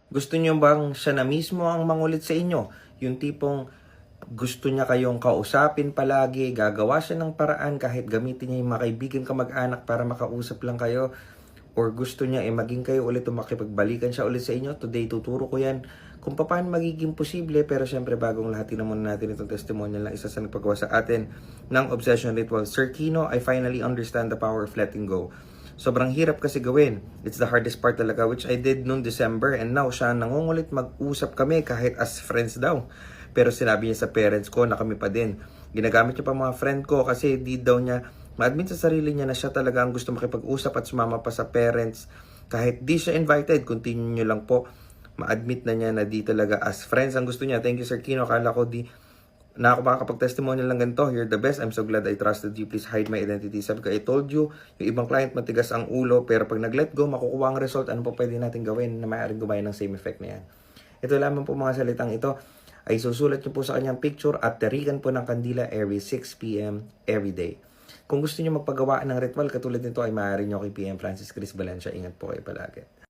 Gusto nyo bang siya na mismo ang mangulit sa inyo? Yung tipong gusto niya kayong kausapin palagi, gagawa siya ng paraan kahit gamitin niya yung mga kaibigan kamag-anak para makausap lang kayo, or gusto niya maging kayo ulit o makipagbalikan siya ulit sa inyo. Today tuturo ko yan kung paano magiging posible. Pero syempre bagong lahat, tingnan muna natin itong testimonial ng isa sa nagpagawa sa atin ng obsession ritual. Sir Kino, I finally understand the power of letting go. Sobrang hirap kasi gawin. It's the hardest part talaga, which I did noong December, and now siya nangungulit mag-usap kami kahit as friends daw. Pero sinabi niya sa parents ko na kami pa din. Ginagamit niya pa mga friend ko kasi di daw niya ma-admit sa sarili niya na siya talaga ang gusto makipag-usap at sumama pa sa parents. Kahit di siya invited, continue niyo lang po. Ma-admit na niya na di talaga as friends ang gusto niya. Thank you, Sir Kino. Akala ko di na ako makakapag-testimonial lang ganito. You're the best. I'm so glad I trusted you. Please hide my identity. Sabi ko, I told you, yung ibang client matigas ang ulo, pero pag nag-let go, makukuha ang result. Ano po pwede natin gawin na maaaring gumaya ng same effect na yan? Ito lamang po mga salitang ito ay susulat niyo po sa kanyang picture at tarikan po ng kandila every 6 p.m. every day. Kung gusto niyo magpagawa ng ritual katulad nito ay maaari niyo kay PM Francis Chris Valencia. Ingat po kayo palagi.